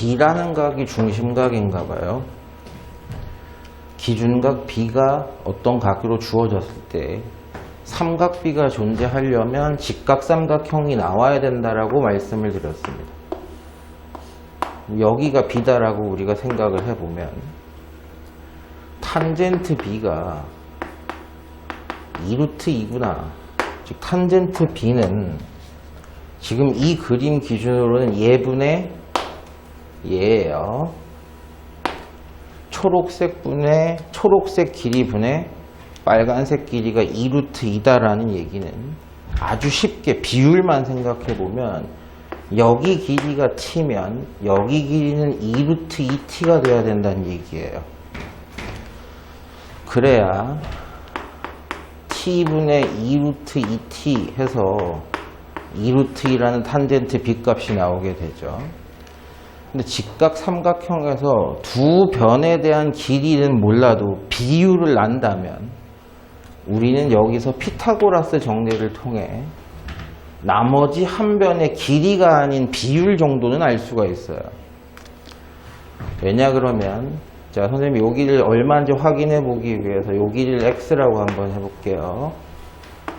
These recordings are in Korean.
B라는 각이 중심각인가 봐요. 기준각 B가 어떤 각으로 주어졌을 때 삼각-B가 존재하려면 직각삼각형이 나와야 된다라고 말씀을 드렸습니다. 여기가 B다라고 우리가 생각을 해보면 탄젠트 B가 2루트2구나. 즉 탄젠트 B는 지금 이 그림 기준으로는 얘분의 얘예요. 초록색 길이 분의 빨간색 길이가 2루트2다라는 얘기는 아주 쉽게 비율만 생각해보면 여기 길이가 t면 여기 길이는 2루트2t가 돼야 된다는 얘기예요. 그래야 t분의 2루트2t 해서 2루트2라는 탄젠트 B값이 나오게 되죠. 근데 직각 삼각형에서 두 변에 대한 길이는 몰라도 비율을 안다면 우리는 여기서 피타고라스 정리를 통해 나머지 한 변의 길이가 아닌 비율 정도는 알 수가 있어요. 왜냐 그러면 자 선생님이 여기를 얼마인지 확인해 보기 위해서 여기를 x라고 한번 해볼게요.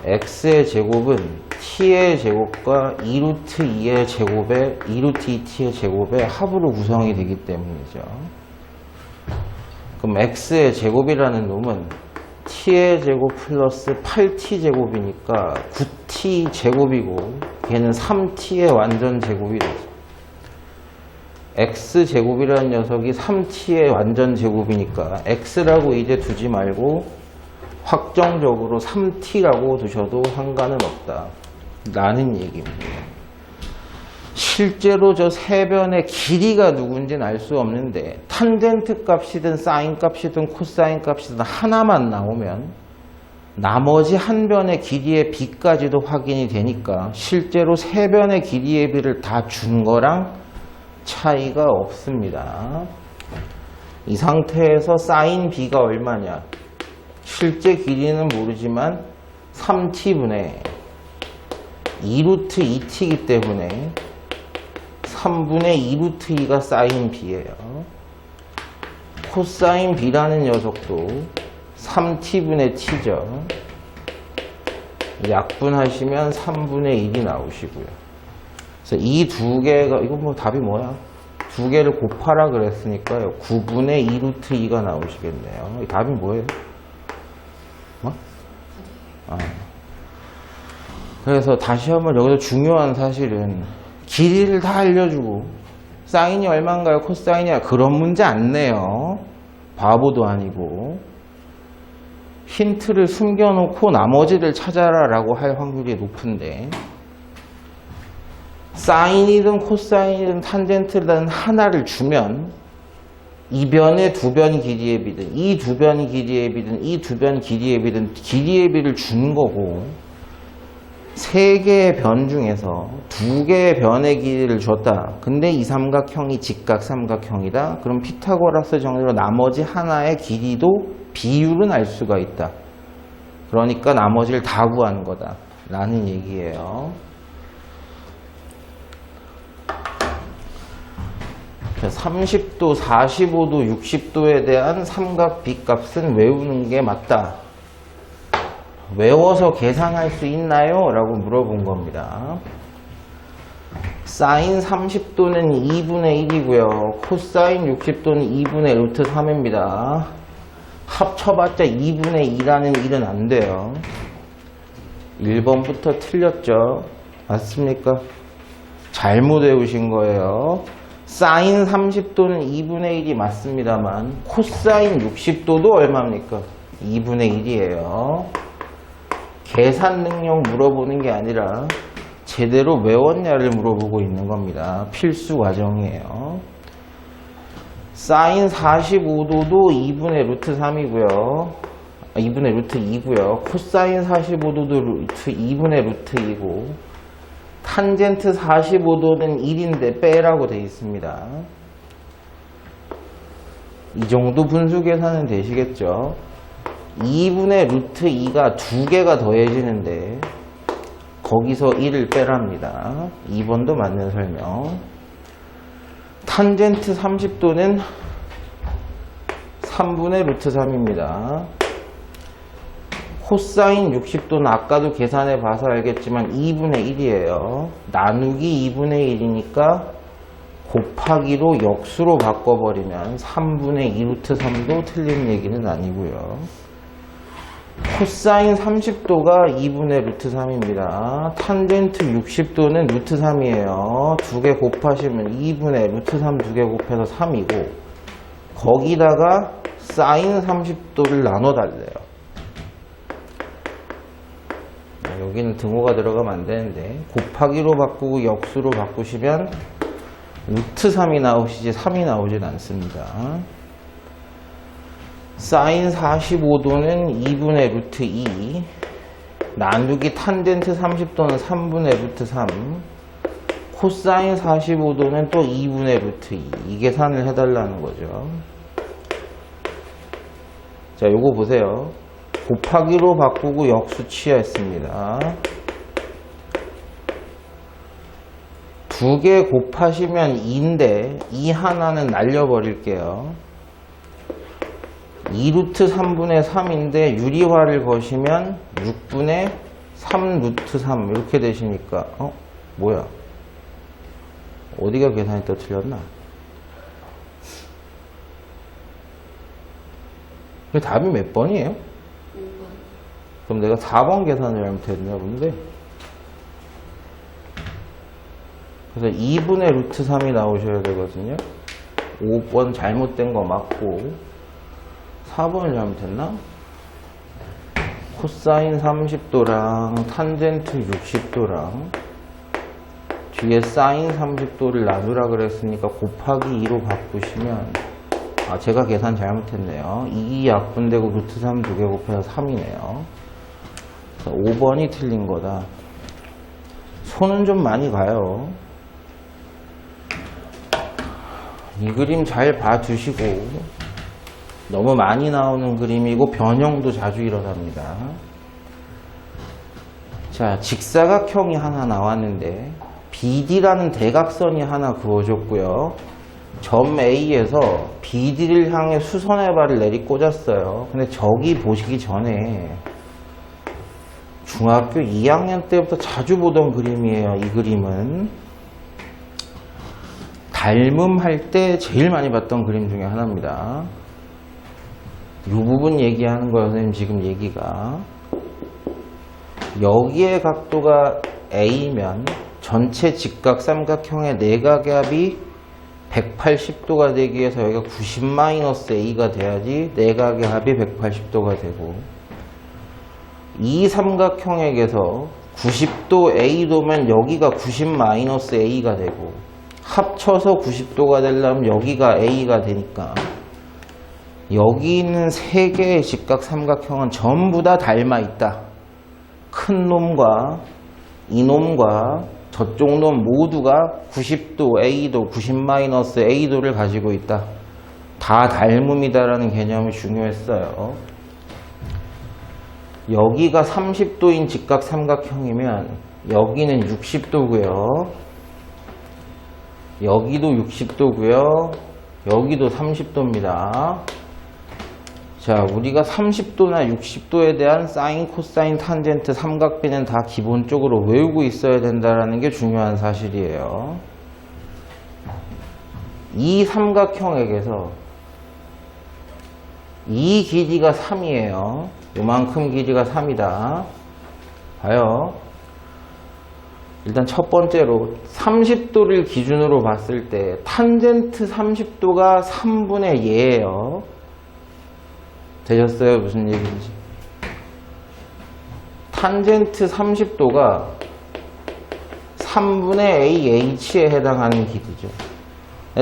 x의 제곱은 t의 제곱과 2루트2의 제곱에 2루트2t의 제곱의 합으로 구성이 되기 때문이죠. 그럼 x의 제곱이라는 놈은 t의 제곱 플러스 8t 제곱이니까 9t 제곱이고 걔는 3t의 완전 제곱이 되죠. x 제곱이라는 녀석이 3t의 완전 제곱이니까 x라고 이제 두지 말고 확정적으로 3t라고 두셔도 상관은 없다 라는 얘기입니다. 실제로 저 세 변의 길이가 누군지는 알 수 없는데 탄젠트 값이든 사인 값이든 코사인 값이든 하나만 나오면 나머지 한 변의 길이의 비까지도 확인이 되니까 실제로 세 변의 길이의 비를 다 준 거랑 차이가 없습니다. 이 상태에서 사인 B가 얼마냐? 실제 길이는 모르지만 3t분의 2루트2t이기 때문에 3분의 2루트2가 사인 B예요. 코사인 B라는 녀석도 3t분의 t죠. 약분하시면 3분의 1이 나오시고요. 그래서 이 두 개가 이거 뭐 답이 뭐야? 두 개를 곱하라 그랬으니까요. 9분의 2루트2가 나오시겠네요. 이 답이 뭐예요? 뭐? 그래서 다시 한번 여기서 중요한 사실은 길이를 다 알려주고 사인이 얼마인가요? 코사인이야? 그런 문제 안 내요. 바보도 아니고. 힌트를 숨겨놓고 나머지를 찾아라 라고 할 확률이 높은데 사인이든 코사인이든 탄젠트든 하나를 주면 이 변의 두 변 길이의 비든 이 두 변 길이의 비든 이 두 변 길이의 비든 길이의 비를 준 거고 세 개의 변 중에서 두 개의 변의 길이를 줬다. 근데 이 삼각형이 직각 삼각형이다. 그럼 피타고라스 정리로 나머지 하나의 길이도 비율은 알 수가 있다. 그러니까 나머지를 다 구하는 거다 라는 얘기예요. 30도, 45도, 60도에 대한 삼각 B값은 외우는 게 맞다. 외워서 계산할 수 있나요? 라고 물어본 겁니다. 사인 30도는 2분의 1이고요. 코사인 60도는 2분의 루트 3입니다. 합쳐봤자 2분의 2라는 일은 안 돼요. 1번부터 틀렸죠? 맞습니까? 잘못 외우신 거예요. 사인 30도는 2분의 1이 맞습니다만 코사인 60도도 얼마입니까? 2분의 1이에요. 계산 능력 물어보는 게 아니라 제대로 외웠냐를 물어보고 있는 겁니다. 필수 과정이에요. 사인 45도도 2분의 루트 3이고요. 2분의 루트 2고요. 코사인 45도도 루트 2분의 루트 2고 탄젠트 45도는 1인데 빼라고 되어 있습니다. 이 정도 분수 계산은 되시겠죠? 2분의 루트 2가 두 개가 더해지는데 거기서 1을 빼랍니다. 2번도 맞는 설명. 탄젠트 30도는 3분의 루트 3입니다. 코사인 60도는 아까도 계산해 봐서 알겠지만 2분의 1이에요. 나누기 2분의 1이니까 곱하기로 역수로 바꿔버리면 3분의 2 루트 3도 틀린 얘기는 아니고요. 코사인 30도가 2분의 루트 3입니다. 탄젠트 60도는 루트 3이에요. 두 개 곱하시면 2분의 루트 3 두 개 곱해서 3이고 거기다가 사인 30도를 나눠달래요. 여기는 등호가 들어가면 안 되는데 곱하기로 바꾸고 역수로 바꾸시면 루트 3이 나오시지 3이 나오진 않습니다. 사인 45도는 2분의 루트 2 나누기 탄젠트 30도는 3분의 루트 3 코사인 45도는 또 2분의 루트 2 이 계산을 해달라는 거죠. 자, 요거 보세요. 곱하기로 바꾸고 역수 취하했습니다. 두 개 곱하시면 2인데 이 하나는 날려버릴게요. 2루트 3분의 3인데 유리화를 거시면 6분의 3루트 3 이렇게 되시니까 뭐야? 어디가 계산이 또 틀렸나? 답이 몇 번이에요? 5번. 그럼 내가 4번 계산을 잘못했나 본데. 그래서 2분의 루트 3이 나오셔야 되거든요. 5번 잘못된 거 맞고 4번을 잘못했나? 코사인 30도랑 탄젠트 60도랑 뒤에 사인 30도를 나누라 그랬으니까 곱하기 2로 바꾸시면 제가 계산 잘못했네요. 2이 약분되고 루트 3 두 개 곱해서 3이네요. 5번이 틀린 거다. 손은 좀 많이 가요. 이 그림 잘 봐두시고 너무 많이 나오는 그림이고 변형도 자주 일어납니다. 자, 직사각형이 하나 나왔는데 BD라는 대각선이 하나 그어줬고요. 점 A에서 BD를 향해 수선의 발을 내리 꽂았어요. 근데 저기 보시기 전에 중학교 2학년 때부터 자주 보던 그림이에요. 이 그림은 닮음할 때 제일 많이 봤던 그림 중에 하나입니다. 이 부분 얘기하는 거예요, 선생님. 지금 얘기가 여기에 각도가 A면 전체 직각 삼각형의 내각의 합이 180도가 되기 위해서 여기가 90-A가 돼야지 내각의 합이 180도가 되고, 이 삼각형에게서 90도 A도면 여기가 90-A가 되고, 합쳐서 90도가 되려면 여기가 A가 되니까 여기 있는 세 개의 직각 삼각형은 전부 다 닮아 있다. 큰 놈과 이놈과 저쪽 놈 모두가 90도 A도 90-A도를 가지고 있다. 다 닮음이다라는 개념이 중요했어요. 여기가 30도인 직각 삼각형이면 여기는 60도고요. 여기도 60도고요. 여기도 30도입니다. 자, 우리가 30도나 60도에 대한 사인, 코사인, 탄젠트, 삼각비는 다 기본적으로 외우고 있어야 된다는 게 중요한 사실이에요. 이 삼각형에게서 이 길이가 3이에요. 요만큼 길이가 3이다. 봐요. 일단 첫 번째로 30도를 기준으로 봤을 때 탄젠트 30도가 3분의 얘예요. 되셨어요? 무슨 얘기인지. 탄젠트 30도가 3분의 AH에 해당하는 길이죠.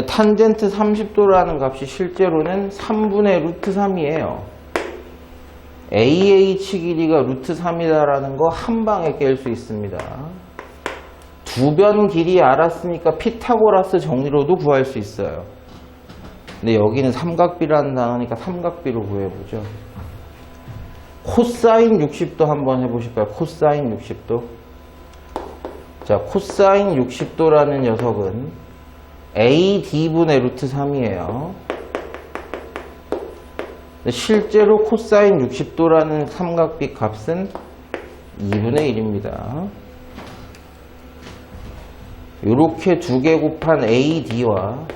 탄젠트 30도라는 값이 실제로는 3분의 루트 3이에요. AH 길이가 루트 3이다라는 거 한 방에 깰 수 있습니다. 두 변 길이 알았으니까 피타고라스 정리로도 구할 수 있어요. 근데 여기는 삼각비라는 단어니까 삼각비로 구해보죠. 코사인 60도 한번 해보실까요? 코사인 60도. 자, 코사인 60도라는 녀석은 AD분의 루트 3이에요. 실제로 코사인 60도라는 삼각비 값은 2분의 1입니다. 요렇게 두 개 곱한 AD와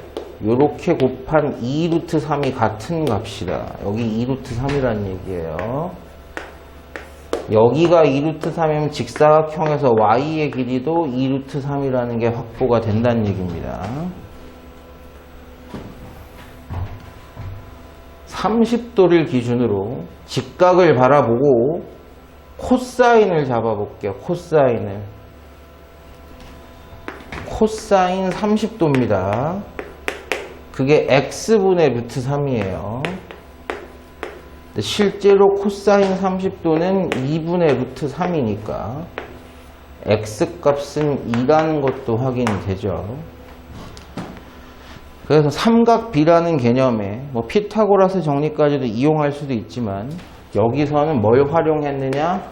요렇게 곱한 2루트 3이 같은 값이다. 여기 2루트 3이라는 얘기예요. 여기가 2루트 3이면 직사각형에서 y의 길이도 2루트 3이라는 게 확보가 된다는 얘기입니다. 30도를 기준으로 직각을 바라보고 코사인을 잡아볼게요. 코사인 30도입니다. 그게 x분의 루트 3이에요. 실제로 코사인 30도는 2분의 루트 3이니까 x값은 2라는 것도 확인이 되죠. 그래서 삼각비라는 개념에 뭐 피타고라스 정리까지도 이용할 수도 있지만 여기서는 뭘 활용했느냐?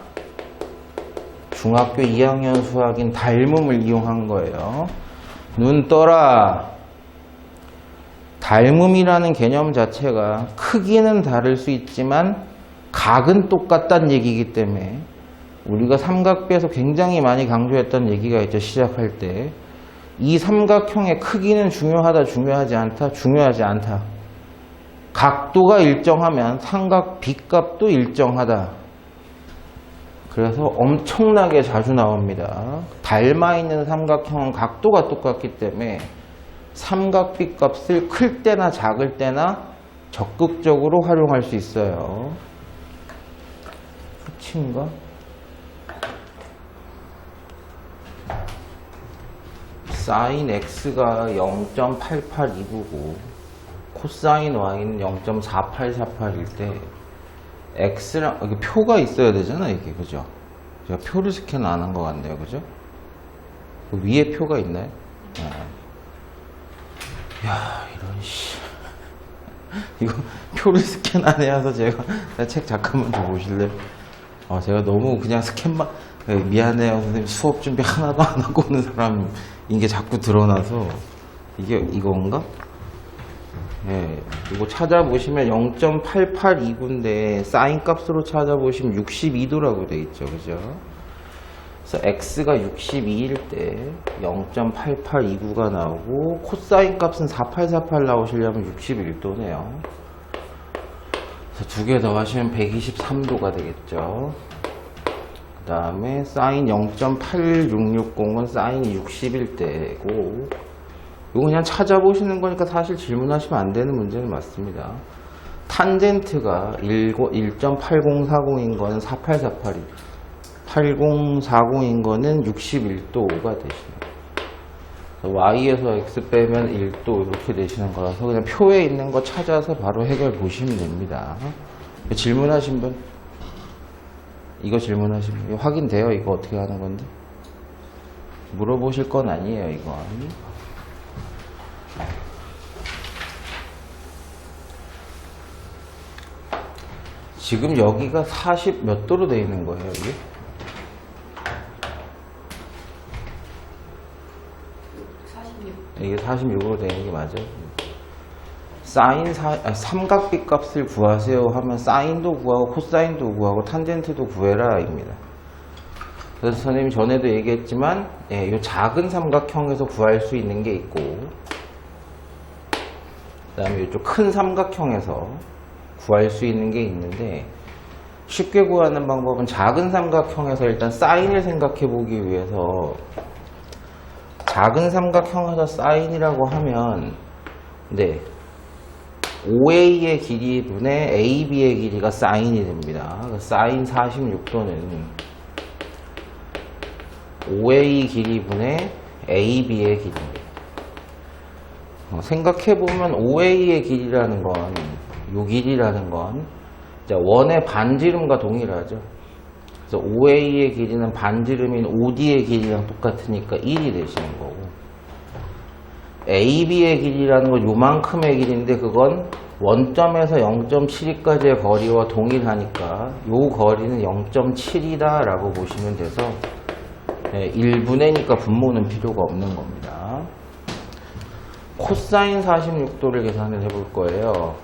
중학교 2학년 수학인 닮음을 이용한 거예요. 눈 떠라. 닮음이라는 개념 자체가 크기는 다를 수 있지만 각은 똑같다는 얘기이기 때문에 우리가 삼각비에서 굉장히 많이 강조했던 얘기가 있죠. 시작할 때. 이 삼각형의 크기는 중요하다, 중요하지 않다, 중요하지 않다. 각도가 일정하면 삼각비 값도 일정하다. 그래서 엄청나게 자주 나옵니다. 닮아 있는 삼각형은 각도가 똑같기 때문에 삼각비 값을 클 때나 작을 때나 적극적으로 활용할 수 있어요. 끝인가? 사인 x가 0.8829고 코사인 y는 0.4848일 때 x랑 여기 표가 있어야 되잖아 이게. 그죠? 제가 표를 스캔 안 한 것 같네요. 그죠? 그 위에 표가 있나요? 야, 이런 씨. 이거 표를 스캔 안 해서 제가 책 잠깐만 좀 보실래요? 제가 너무 그냥 스캔만 미안해요 선생님, 수업 준비 하나도 안 하고 오는 사람인 게 자꾸 드러나서. 이게 이건가? 예, 이거 찾아보시면 0.882인데 사인 값으로 찾아보시면 62도라고 돼 있죠. 그죠? 그래서 x가 62일 때 0.8829가 나오고 코사인 값은 4848 나오시려면 61도네요. 그래서 두 개 더 하시면 123도가 되겠죠. 그 다음에 사인 0.8660은 사인이 60일 때고, 이거 그냥 찾아보시는 거니까 사실 질문하시면 안 되는 문제는 맞습니다. 탄젠트가 1.8040인 거는 4848이, 8040인 거는 61도가 되십니다. y에서 x 빼면 1도 이렇게 되시는 거라서 그냥 표에 있는 거 찾아서 바로 해결 보시면 됩니다. 질문하신 분? 이거 질문하신 분? 이거 확인돼요? 이거 어떻게 하는 건데? 물어보실 건 아니에요, 이거. 지금 여기가 40 몇 도로 되어 있는 거예요, 이게? 이게 46으로 되는 게 맞아요. 삼각비 값을 구하세요 하면 사인도 구하고 코사인도 구하고 탄젠트도 구해라 입니다. 그래서 선생님이 전에도 얘기했지만 이 작은 삼각형에서 구할 수 있는 게 있고, 그 다음에 이쪽 큰 삼각형에서 구할 수 있는 게 있는데, 쉽게 구하는 방법은 작은 삼각형에서 일단 사인을 생각해 보기 위해서, 작은 삼각형에서 사인이라고 하면 OA의 길이분의 AB의 길이가 사인이 됩니다. 사인 46도는 OA 길이분의 AB의 길이입니다. 생각해보면 OA의 길이라는 건, 요 길이라는 건 원의 반지름과 동일하죠. 그래서 OA의 길이는 반지름인 OD의 길이랑 똑같으니까 1이 되시는 거고, AB의 길이라는 건 요만큼의 길이인데 그건 원점에서 0.72까지의 거리와 동일하니까 요 거리는 0.7이다 라고 보시면 돼서 1분의니까 분모는 필요가 없는 겁니다. 코사인 46도를 계산을 해볼 거예요.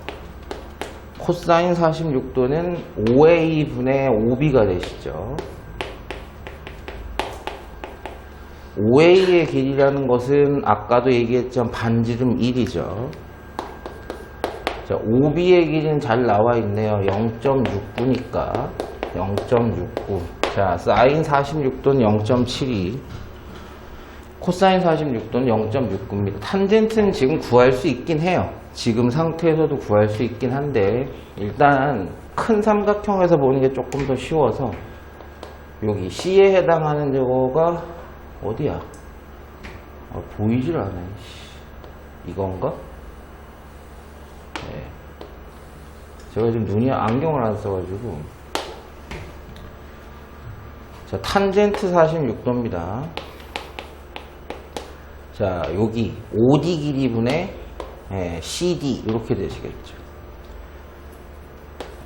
코사인 46도는 5a분의 5b가 되시죠. 5a의 길이라는 것은 아까도 얘기했지만 반지름 1이죠. 자, 5b의 길이는 잘 나와 있네요. 0.69니까 0.69. 자, 사인 46도는 0.72. 코사인 46도는 0.69입니다. 탄젠트는 지금 구할 수 있긴 해요. 지금 상태에서도 구할 수 있긴 한데 일단 큰 삼각형에서 보는 게 조금 더 쉬워서 여기 C에 해당하는 저거가 어디야? 보이질 않아요. 이건가? 네. 제가 지금 안경을 안 써가지고. 자, 탄젠트 46도입니다. 자, 여기 OD 길이분의 CD 이렇게 되시겠죠.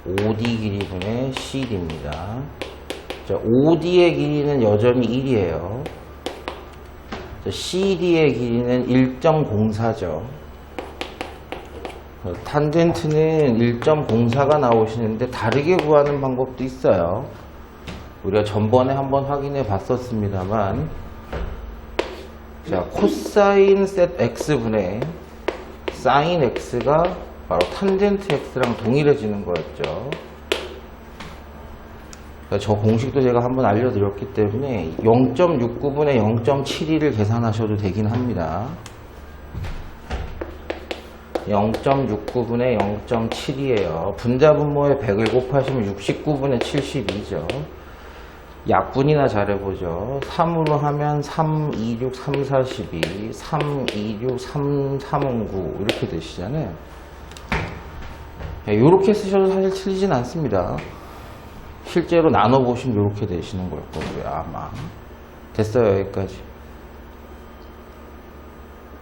OD 길이분의 CD입니다. 자, OD의 길이는 여전히 1이에요. CD의 길이는 1.04죠. 탄젠트는 1.04가 나오시는데 다르게 구하는 방법도 있어요. 우리가 전번에 한번 확인해 봤었습니다만, 자, 코사인 셋 x분의 사인 x가 바로 탄젠트 x랑 동일해지는 거였죠. 저 공식도 제가 한번 알려드렸기 때문에 0.69분의 0.72를 계산하셔도 되긴 합니다. 0.69분의 0.7이에요. 분자분모에 100을 곱하시면 69분의 72죠. 약분이나 잘해보죠. 3으로 하면 3, 2, 6, 3, 4, 12, 3, 2, 6, 3, 3, 9 이렇게 되시잖아요. 이렇게 쓰셔도 사실 틀리진 않습니다. 실제로 나눠보시면 이렇게 되시는 걸 거고요. 아마 됐어요. 여기까지.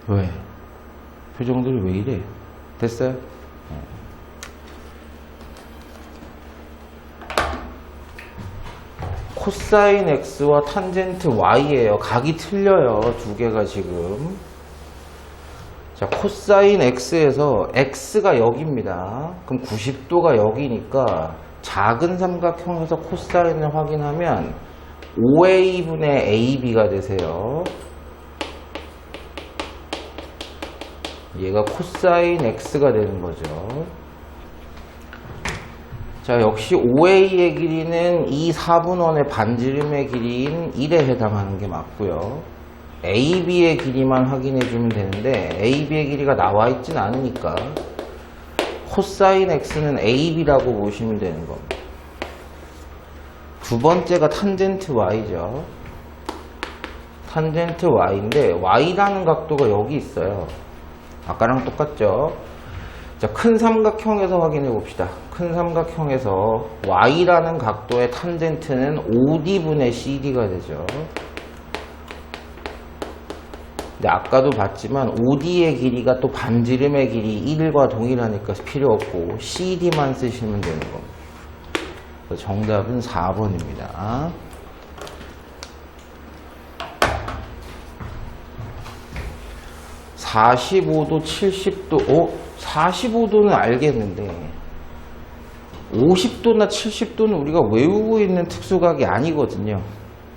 왜? 표정들이 왜 이래? 됐어요? 코사인 x와 탄젠트 y예요. 각이 틀려요. 두 개가 지금. 자, 코사인 x에서 x가 여기입니다. 그럼 90도가 여기니까 작은 삼각형에서 코사인을 확인하면 5a분의 ab가 되세요. 얘가 코사인 x가 되는 거죠. 자, 역시 5a의 길이는 이 4분원의 반지름의 길이인 1에 해당하는 게 맞고요. ab의 길이만 확인해 주면 되는데 ab의 길이가 나와 있진 않으니까 코사인 x는 ab라고 보시면 되는 겁니다. 두 번째가 탄젠트 y죠. 탄젠트 y인데 y라는 각도가 여기 있어요. 아까랑 똑같죠. 자, 큰 삼각형에서 확인해 봅시다. 큰 삼각형에서 y라는 각도의 탄젠트는 OD분의 CD가 되죠. 근데 아까도 봤지만 OD의 길이가 또 반지름의 길이 1과 동일하니까 필요 없고 CD만 쓰시면 되는 겁니다. 정답은 4번입니다. 45도, 70도, 45도는 알겠는데 50도나 70도는 우리가 외우고 있는 특수각이 아니거든요.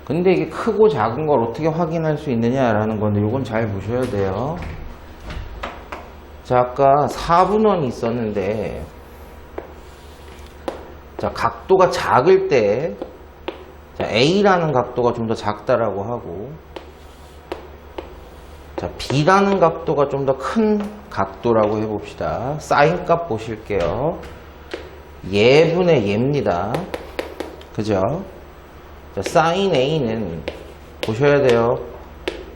근데 이게 크고 작은 걸 어떻게 확인할 수 있느냐라는 건데 이건 잘 보셔야 돼요. 자, 아까 4분원이 있었는데 자, 각도가 작을 때 자, A라는 각도가 좀 더 작다라고 하고 자, B라는 각도가 좀 더 큰 각도라고 해봅시다. 사인 값 보실게요. 얘분의 얘입니다. 그죠? 자, 사인 A는 보셔야 돼요.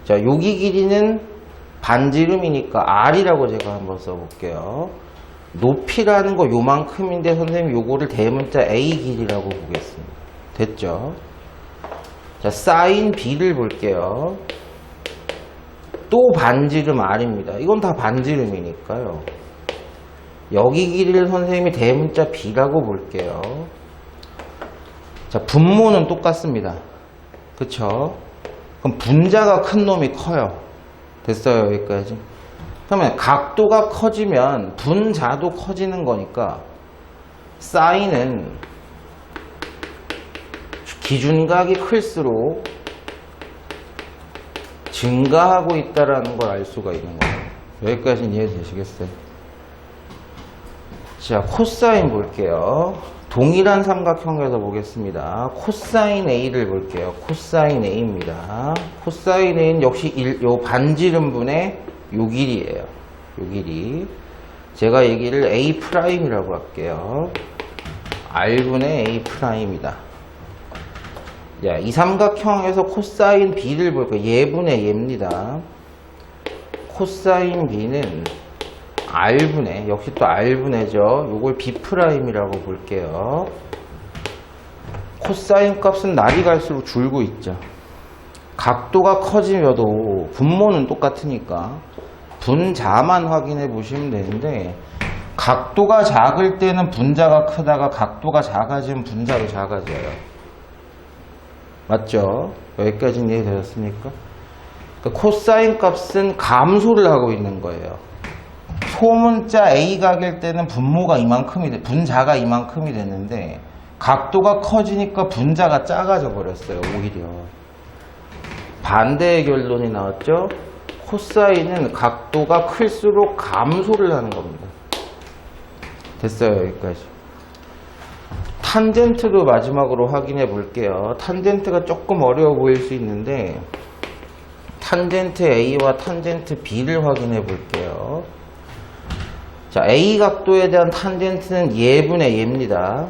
자, 여기 길이는 반지름이니까 R이라고 제가 한번 써볼게요. 높이라는 거 요만큼인데 선생님 요거를 대문자 A 길이라고 보겠습니다. 됐죠? 자, 사인 B를 볼게요. 또 반지름 R입니다. 이건 다 반지름이니까요. 여기 길이를 선생님이 대문자 B라고 볼게요. 자, 분모는 똑같습니다. 그쵸? 그럼 분자가 큰 놈이 커요. 됐어요, 여기까지? 그러면 각도가 커지면 분자도 커지는 거니까 사인은 기준각이 클수록 증가하고 있다는 걸 알 수가 있는 거예요. 여기까지는 이해되시겠어요? 자, 코사인 볼게요. 동일한 삼각형에서 보겠습니다. 코사인 A를 볼게요. 코사인 A입니다. 코사인 A는 역시 요 반지름분의 요 길이에요. 요 길이. 제가 얘기를 A'이라고 할게요. R분의 A'이다. 자, 이 삼각형에서 코사인 B를 볼게요. 얘분의 얘입니다. 코사인 B는 R분의, 역시 또 R분의죠. 요걸 B'이라고 볼게요. 코사인 값은 날이 갈수록 줄고 있죠. 각도가 커지면도 분모는 똑같으니까 분자만 확인해 보시면 되는데, 각도가 작을 때는 분자가 크다가 각도가 작아지면 분자도 작아져요. 맞죠? 여기까지는 이해되셨습니까? 그러니까 코사인 값은 감소를 하고 있는 거예요. 소문자 A각일 때는 분모가 분자가 이만큼이 됐는데, 각도가 커지니까 분자가 작아져 버렸어요. 오히려 반대의 결론이 나왔죠. 코사인은 각도가 클수록 감소를 하는 겁니다. 됐어요. 여기까지. 탄젠트도 마지막으로 확인해 볼게요. 탄젠트가 조금 어려워 보일 수 있는데, 탄젠트 A와 탄젠트 B를 확인해 볼게요. 자, A 각도에 대한 탄젠트는 얘분의 얘입니다.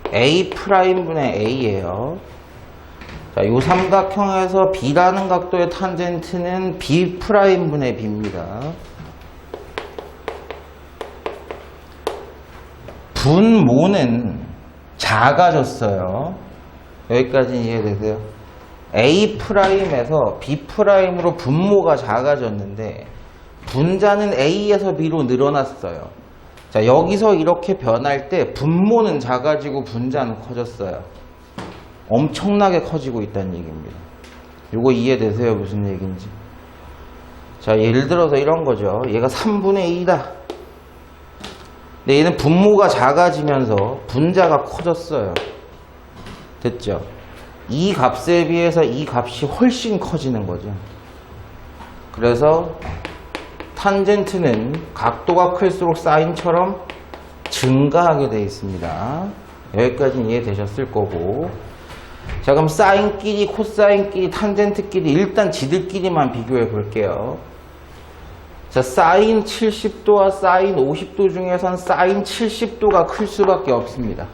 A'분의 A예요. 자, 이 삼각형에서 B라는 각도의 탄젠트는 B'분의 B입니다. 분모는 작아졌어요. 여기까지는 이해되세요? A'에서 B'으로 분모가 작아졌는데, 분자는 A에서 B로 늘어났어요. 자, 여기서 이렇게 변할 때 분모는 작아지고 분자는 커졌어요. 엄청나게 커지고 있다는 얘기입니다. 이거 이해되세요? 무슨 얘기인지. 자, 예를 들어서 이런 거죠. 얘가 3분의 2다. 근데 얘는 분모가 작아지면서 분자가 커졌어요. 됐죠? 이 값에 비해서 이 값이 훨씬 커지는 거죠. 그래서 탄젠트는 각도가 클수록 사인처럼 증가하게 되어 있습니다. 여기까지는 이해되셨을 거고. 자, 그럼 사인끼리, 코사인끼리, 탄젠트끼리 일단 지들끼리만 비교해 볼게요. 자, 사인 70도와 사인 50도 중에선 사인 70도가 클 수밖에 없습니다.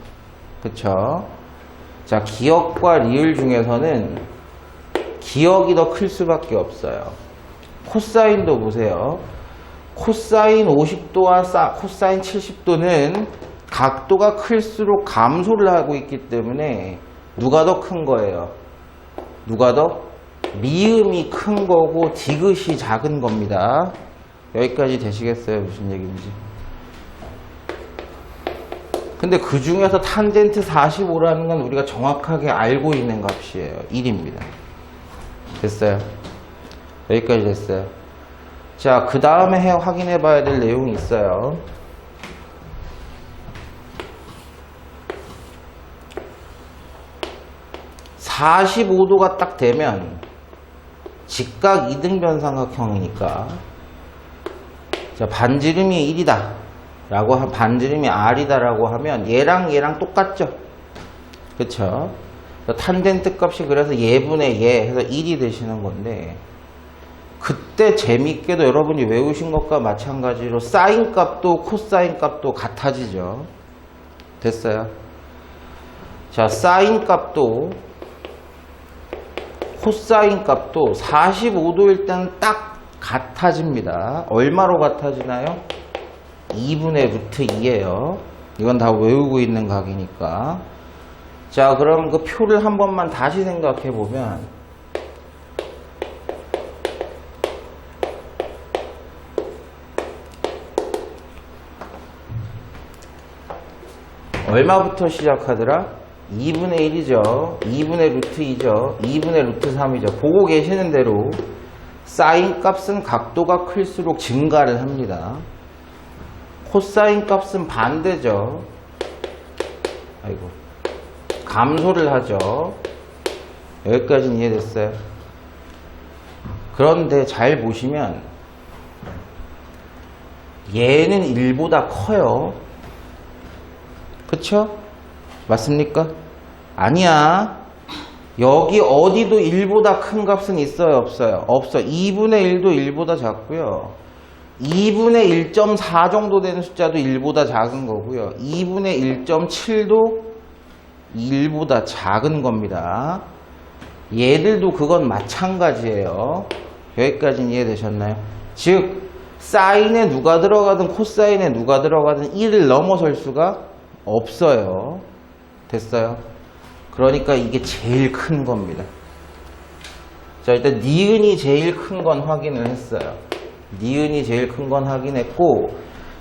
그쵸? 자, 기역과 리을 중에서는 기역이 더 클 수밖에 없어요. 코사인도 보세요. 코사인 50도와 코사인 70도는 각도가 클수록 감소를 하고 있기 때문에 누가 더 큰 거예요? 누가 더? 미음이 큰 거고 디귿이 작은 겁니다. 여기까지 되시겠어요? 무슨 얘기인지. 근데 그 중에서 탄젠트 45라는 건 우리가 정확하게 알고 있는 값이에요. 1입니다. 됐어요? 여기까지 됐어요. 자, 그 다음에 확인해 봐야 될 내용이 있어요. (45도가) 딱 되면 직각 이등변삼각형이니까, 자, 반지름이 1이다 라고 반지름이 R이다 라고 하면 얘랑 얘랑 똑같죠? 그쵸? 탄젠트 값이 그래서 얘분의 얘 해서 1이 되시는 건데, 그때 재밌게도 여러분이 외우신 것과 마찬가지로 사인 값도 코사인 값도 같아지죠. 됐어요? 자, 사인 값도 코사인 값도 45도일 때는 딱 같아집니다. 얼마로 같아지나요? 2분의 루트 2예요. 이건 다 외우고 있는 각이니까. 자, 그럼 그 표를 한 번만 다시 생각해 보면, 얼마부터 시작하더라? 2분의 1이죠. 2분의 루트 2죠. 2분의 루트 3이죠. 보고 계시는 대로 사인 값은 각도가 클수록 증가를 합니다. 코사인 값은 반대죠. 아이고, 감소를 하죠. 여기까지는 이해됐어요? 그런데 잘 보시면 얘는 1보다 커요. 그쵸? 맞습니까? 아니야. 여기 어디도 1보다 큰 값은 있어요? 없어요? 없어. 2분의 1도 1보다 작고요. 2분의 1.4 정도 되는 숫자도 1보다 작은 거고요. 2분의 1.7도 1보다 작은 겁니다. 얘들도 그건 마찬가지예요. 여기까지는 이해되셨나요? 즉 사인에 누가 들어가든 코사인에 누가 들어가든 1을 넘어설 수가 없어요. 됐어요? 그러니까 이게 제일 큰 겁니다. 자, 일단 니은이 제일 큰 건 확인을 했어요. 니은이 제일 큰 건 확인했고,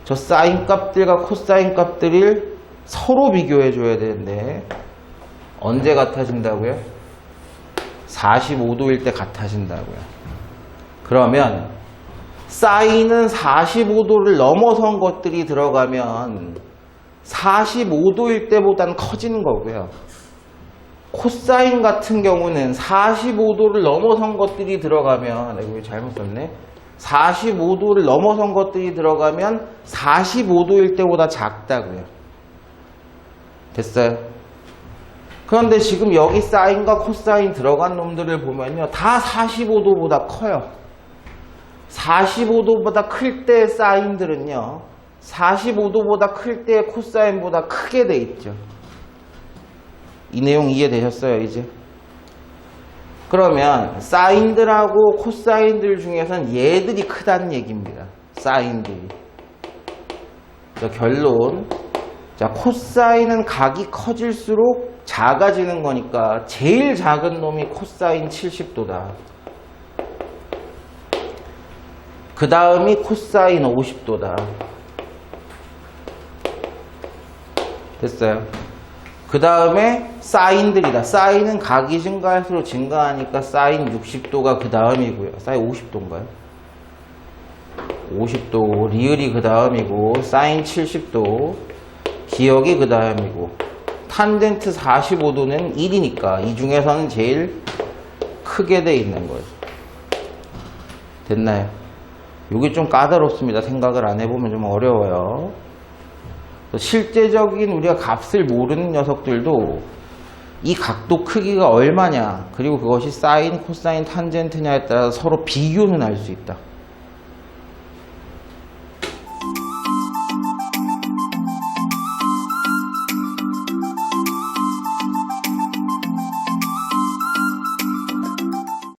저 사인 값들과 코사인 값들을 서로 비교해 줘야 되는데 언제 같아진다고요? 45도일 때 같아진다고요. 그러면 사인은 45도를 넘어선 것들이 들어가면 45도일 때보다는 커지는 거고요. 코사인 같은 경우는 45도를 넘어선 것들이 들어가면, 이거 잘못 썼네. 45도를 넘어선 것들이 들어가면 45도일 때보다 작다고요. 됐어요? 그런데 지금 여기 사인과 코사인 들어간 놈들을 보면요, 다 45도보다 커요. 45도보다 클 때 사인들은요, 45도보다 클 때 코사인보다 크게 돼 있죠. 이 내용 이해되셨어요, 이제? 그러면 사인들하고 코사인들 중에서는 얘들이 크다는 얘기입니다. 사인들이. 자, 결론. 자, 코사인은 각이 커질수록 작아지는 거니까 제일 작은 놈이 코사인 70도다. 그 다음이 코사인 50도다. 됐어요? 그 다음에 사인들이다. 사인은 각이 증가할수록 증가하니까 사인 60도가 그 다음이고요. 사인 50도인가요? 50도. 리을이 그 다음이고, 사인 70도. 기역이 그 다음이고, 탄젠트 45도는 1이니까 이 중에서는 제일 크게 돼 있는 거죠. 됐나요? 이게 좀 까다롭습니다. 생각을 안 해보면 좀 어려워요. 실제적인 우리가 값을 모르는 녀석들도 이 각도 크기가 얼마냐, 그리고 그것이 사인, 코사인, 탄젠트냐에 따라서 서로 비교는 할 수 있다.